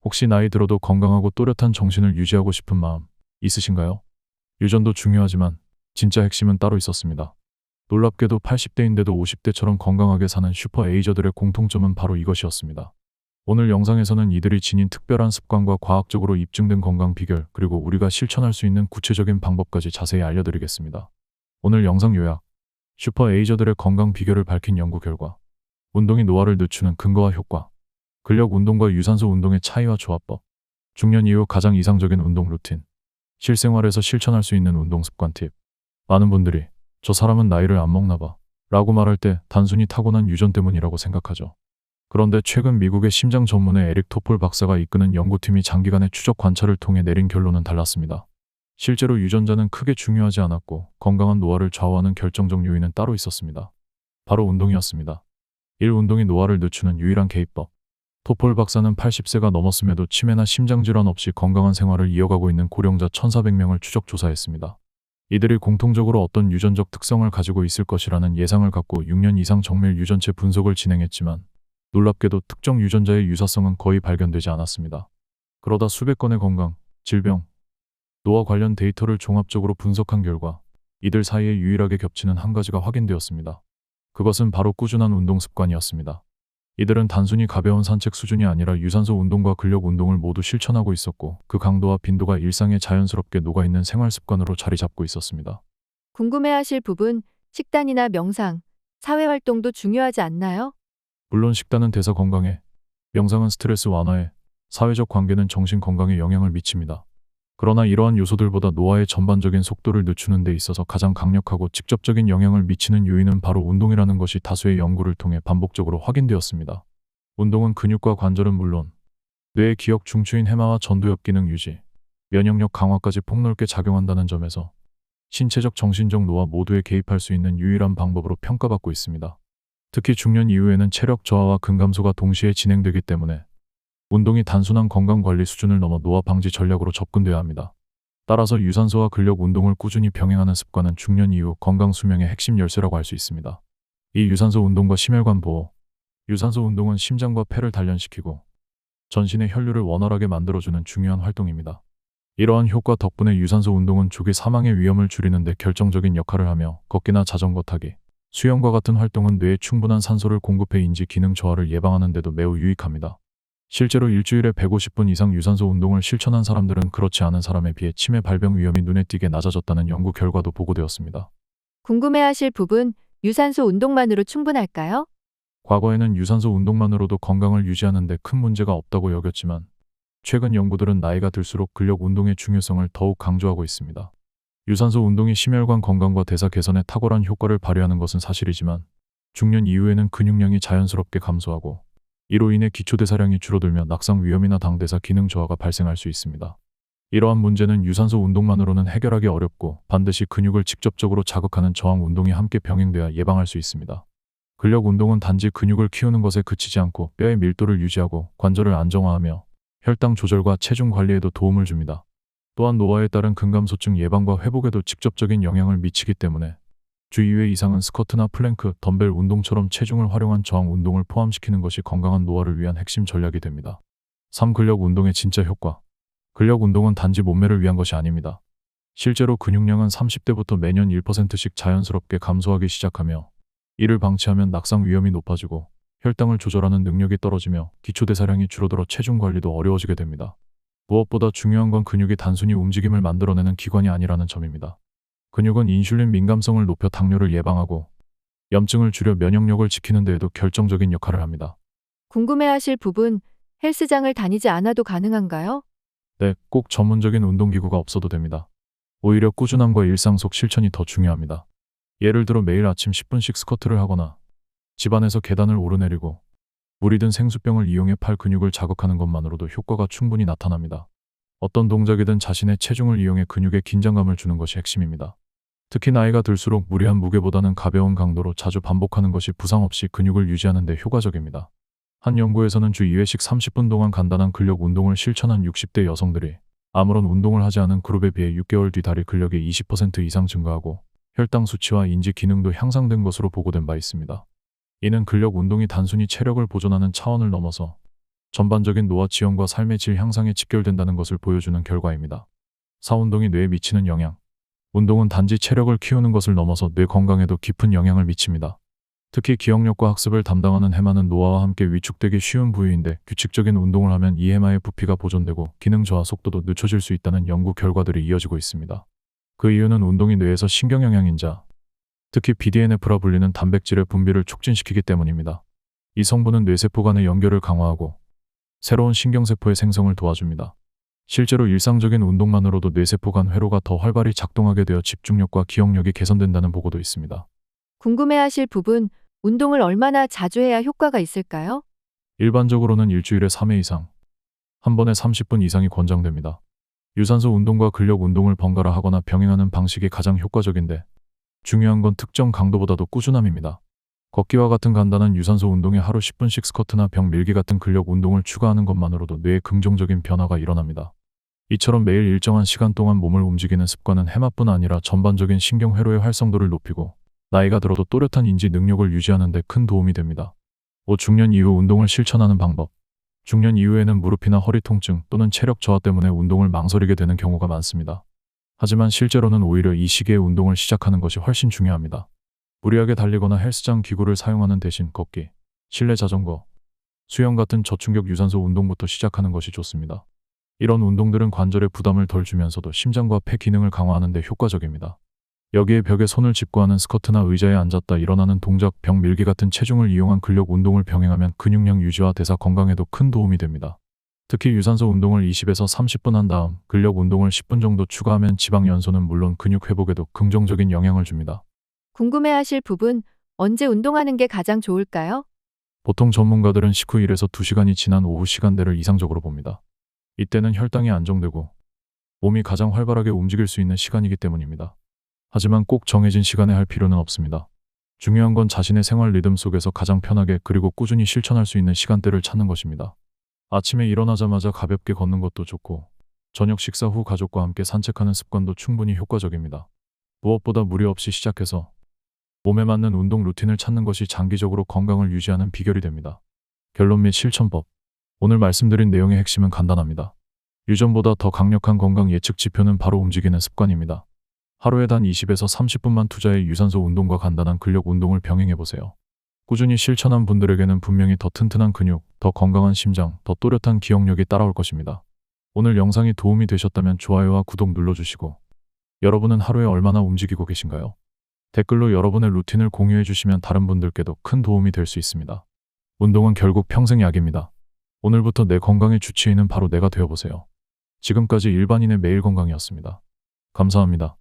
혹시 나이 들어도 건강하고 또렷한 정신을 유지하고 싶은 마음 있으신가요? 유전도 중요하지만 진짜 핵심은 따로 있었습니다. 놀랍게도 80대인데도 50대처럼 건강하게 사는 슈퍼 에이저들의 공통점은 바로 이것이었습니다. 오늘 영상에서는 이들이 지닌 특별한 습관과 과학적으로 입증된 건강 비결, 그리고 우리가 실천할 수 있는 구체적인 방법까지 자세히 알려드리겠습니다. 오늘 영상 요약: 슈퍼 에이저들의 건강 비결을 밝힌 연구 결과, 운동이 노화를 늦추는 근거와 효과, 근력 운동과 유산소 운동의 차이와 조합법, 중년 이후 가장 이상적인 운동 루틴, 실생활에서 실천할 수 있는 운동 습관 팁. 많은 분들이 저 사람은 나이를 안 먹나 봐 라고 말할 때 단순히 타고난 유전 때문이라고 생각하죠. 그런데 최근 미국의 심장 전문의 에릭 토폴 박사가 이끄는 연구팀이 장기간의 추적 관찰을 통해 내린 결론은 달랐습니다. 실제로 유전자는 크게 중요하지 않았고, 건강한 노화를 좌우하는 결정적 요인은 따로 있었습니다. 바로 운동이었습니다. 1. 운동이 노화를 늦추는 유일한 개입법. 토폴 박사는 80세가 넘었음에도 치매나 심장질환 없이 건강한 생활을 이어가고 있는 고령자 1,400명을 추적 조사했습니다. 이들이 공통적으로 어떤 유전적 특성을 가지고 있을 것이라는 예상을 갖고 6년 이상 정밀 유전체 분석을 진행했지만, 놀랍게도 특정 유전자의 유사성은 거의 발견되지 않았습니다. 그러다 수백 건의 건강, 질병, 노화 관련 데이터를 종합적으로 분석한 결과 이들 사이에 유일하게 겹치는 한 가지가 확인되었습니다. 그것은 바로 꾸준한 운동 습관이었습니다. 이들은 단순히 가벼운 산책 수준이 아니라 유산소 운동과 근력 운동을 모두 실천하고 있었고, 그 강도와 빈도가 일상에 자연스럽게 녹아있는 생활 습관으로 자리 잡고 있었습니다. 궁금해하실 부분, 식단이나 명상, 사회활동도 중요하지 않나요? 물론 식단은 대사 건강에, 명상은 스트레스 완화에, 사회적 관계는 정신 건강에 영향을 미칩니다. 그러나 이러한 요소들보다 노화의 전반적인 속도를 늦추는 데 있어서 가장 강력하고 직접적인 영향을 미치는 요인은 바로 운동이라는 것이 다수의 연구를 통해 반복적으로 확인되었습니다. 운동은 근육과 관절은 물론 뇌의 기억 중추인 해마와 전두엽 기능 유지, 면역력 강화까지 폭넓게 작용한다는 점에서 신체적 정신적 노화 모두에 개입할 수 있는 유일한 방법으로 평가받고 있습니다. 특히 중년 이후에는 체력 저하와 근감소가 동시에 진행되기 때문에 운동이 단순한 건강관리 수준을 넘어 노화 방지 전략으로 접근돼야 합니다. 따라서 유산소와 근력 운동을 꾸준히 병행하는 습관은 중년 이후 건강 수명의 핵심 열쇠라고 할 수 있습니다. 이 유산소 운동과 심혈관 보호. 유산소 운동은 심장과 폐를 단련시키고 전신의 혈류를 원활하게 만들어주는 중요한 활동입니다. 이러한 효과 덕분에 유산소 운동은 조기 사망의 위험을 줄이는 데 결정적인 역할을 하며, 걷기나 자전거 타기, 수영과 같은 활동은 뇌에 충분한 산소를 공급해 인지 기능 저하를 예방하는 데도 매우 유익합니다. 실제로 일주일에 150분 이상 유산소 운동을 실천한 사람들은 그렇지 않은 사람에 비해 치매 발병 위험이 눈에 띄게 낮아졌다는 연구 결과도 보고되었습니다. 궁금해하실 부분, 유산소 운동만으로 충분할까요? 과거에는 유산소 운동만으로도 건강을 유지하는 데 큰 문제가 없다고 여겼지만, 최근 연구들은 나이가 들수록 근력 운동의 중요성을 더욱 강조하고 있습니다. 유산소 운동이 심혈관 건강과 대사 개선에 탁월한 효과를 발휘하는 것은 사실이지만, 중년 이후에는 근육량이 자연스럽게 감소하고 이로 인해 기초대사량이 줄어들며 낙상 위험이나 당대사 기능 저하가 발생할 수 있습니다. 이러한 문제는 유산소 운동만으로는 해결하기 어렵고, 반드시 근육을 직접적으로 자극하는 저항 운동이 함께 병행돼야 예방할 수 있습니다. 근력 운동은 단지 근육을 키우는 것에 그치지 않고 뼈의 밀도를 유지하고 관절을 안정화하며 혈당 조절과 체중 관리에도 도움을 줍니다. 또한 노화에 따른 근감소증 예방과 회복에도 직접적인 영향을 미치기 때문에 주 2회 이상은 스쿼트나 플랭크, 덤벨 운동처럼 체중을 활용한 저항 운동을 포함시키는 것이 건강한 노화를 위한 핵심 전략이 됩니다. 3. 근력 운동의 진짜 효과. 근력 운동은 단지 몸매를 위한 것이 아닙니다. 실제로 근육량은 30대부터 매년 1%씩 자연스럽게 감소하기 시작하며, 이를 방치하면 낙상 위험이 높아지고 혈당을 조절하는 능력이 떨어지며 기초대사량이 줄어들어 체중 관리도 어려워지게 됩니다. 무엇보다 중요한 건 근육이 단순히 움직임을 만들어내는 기관이 아니라는 점입니다. 근육은 인슐린 민감성을 높여 당뇨를 예방하고 염증을 줄여 면역력을 지키는 데에도 결정적인 역할을 합니다. 궁금해하실 부분, 헬스장을 다니지 않아도 가능한가요? 네, 꼭 전문적인 운동기구가 없어도 됩니다. 오히려 꾸준함과 일상 속 실천이 더 중요합니다. 예를 들어 매일 아침 10분씩 스쿼트를 하거나 집안에서 계단을 오르내리고 물이 든 생수병을 이용해 팔 근육을 자극하는 것만으로도 효과가 충분히 나타납니다. 어떤 동작이든 자신의 체중을 이용해 근육에 긴장감을 주는 것이 핵심입니다. 특히 나이가 들수록 무리한 무게보다는 가벼운 강도로 자주 반복하는 것이 부상 없이 근육을 유지하는 데 효과적입니다. 한 연구에서는 주 2회씩 30분 동안 간단한 근력 운동을 실천한 60대 여성들이 아무런 운동을 하지 않은 그룹에 비해 6개월 뒤 다리 근력이 20% 이상 증가하고 혈당 수치와 인지 기능도 향상된 것으로 보고된 바 있습니다. 이는 근력 운동이 단순히 체력을 보존하는 차원을 넘어서 전반적인 노화 지연과 삶의 질 향상에 직결된다는 것을 보여주는 결과입니다. 4. 운동이 뇌에 미치는 영향. 운동은 단지 체력을 키우는 것을 넘어서 뇌 건강에도 깊은 영향을 미칩니다. 특히 기억력과 학습을 담당하는 해마는 노화와 함께 위축되기 쉬운 부위인데 규칙적인 운동을 하면 이 해마의 부피가 보존되고 기능 저하 속도도 늦춰질 수 있다는 연구 결과들이 이어지고 있습니다. 그 이유는 운동이 뇌에서 신경 영양인자, 특히 BDNF라 불리는 단백질의 분비를 촉진시키기 때문입니다. 이 성분은 뇌세포 간의 연결을 강화하고 새로운 신경세포의 생성을 도와줍니다. 실제로 일상적인 운동만으로도 뇌세포 간 회로가 더 활발히 작동하게 되어 집중력과 기억력이 개선된다는 보고도 있습니다. 궁금해하실 부분, 운동을 얼마나 자주 해야 효과가 있을까요? 일반적으로는 일주일에 3회 이상, 한 번에 30분 이상이 권장됩니다. 유산소 운동과 근력 운동을 번갈아 하거나 병행하는 방식이 가장 효과적인데 중요한 건 특정 강도보다도 꾸준함입니다. 걷기와 같은 간단한 유산소 운동에 하루 10분씩 스쿼트나 벽 밀기 같은 근력 운동을 추가하는 것만으로도 뇌에 긍정적인 변화가 일어납니다. 이처럼 매일 일정한 시간 동안 몸을 움직이는 습관은 해마뿐 아니라 전반적인 신경회로의 활성도를 높이고 나이가 들어도 또렷한 인지 능력을 유지하는 데 큰 도움이 됩니다. 5. 중년 이후 운동을 실천하는 방법. 중년 이후에는 무릎이나 허리 통증 또는 체력 저하 때문에 운동을 망설이게 되는 경우가 많습니다. 하지만 실제로는 오히려 이 시기에 운동을 시작하는 것이 훨씬 중요합니다. 무리하게 달리거나 헬스장 기구를 사용하는 대신 걷기, 실내 자전거, 수영 같은 저충격 유산소 운동부터 시작하는 것이 좋습니다. 이런 운동들은 관절에 부담을 덜 주면서도 심장과 폐 기능을 강화하는 데 효과적입니다. 여기에 벽에 손을 짚고 하는 스쿼트나 의자에 앉았다 일어나는 동작, 벽 밀기 같은 체중을 이용한 근력 운동을 병행하면 근육량 유지와 대사 건강에도 큰 도움이 됩니다. 특히 유산소 운동을 20에서 30분 한 다음 근력 운동을 10분 정도 추가하면 지방 연소는 물론 근육 회복에도 긍정적인 영향을 줍니다. 궁금해하실 부분, 언제 운동하는 게 가장 좋을까요? 보통 전문가들은 식후 1에서 2시간이 지난 오후 시간대를 이상적으로 봅니다. 이때는 혈당이 안정되고 몸이 가장 활발하게 움직일 수 있는 시간이기 때문입니다. 하지만 꼭 정해진 시간에 할 필요는 없습니다. 중요한 건 자신의 생활 리듬 속에서 가장 편하게 그리고 꾸준히 실천할 수 있는 시간대를 찾는 것입니다. 아침에 일어나자마자 가볍게 걷는 것도 좋고 저녁 식사 후 가족과 함께 산책하는 습관도 충분히 효과적입니다. 무엇보다 무리 없이 시작해서 몸에 맞는 운동 루틴을 찾는 것이 장기적으로 건강을 유지하는 비결이 됩니다. 결론 및 실천법. 오늘 말씀드린 내용의 핵심은 간단합니다. 유전보다 더 강력한 건강 예측 지표는 바로 움직이는 습관입니다. 하루에 단 20에서 30분만 투자해 유산소 운동과 간단한 근력 운동을 병행해보세요. 꾸준히 실천한 분들에게는 분명히 더 튼튼한 근육, 더 건강한 심장, 더 또렷한 기억력이 따라올 것입니다. 오늘 영상이 도움이 되셨다면 좋아요와 구독 눌러주시고 여러분은 하루에 얼마나 움직이고 계신가요? 댓글로 여러분의 루틴을 공유해 주시면 다른 분들께도 큰 도움이 될 수 있습니다. 운동은 결국 평생 약입니다. 오늘부터 내 건강의 주치의는 바로 내가 되어보세요. 지금까지 일반인의 매일 건강이었습니다. 감사합니다.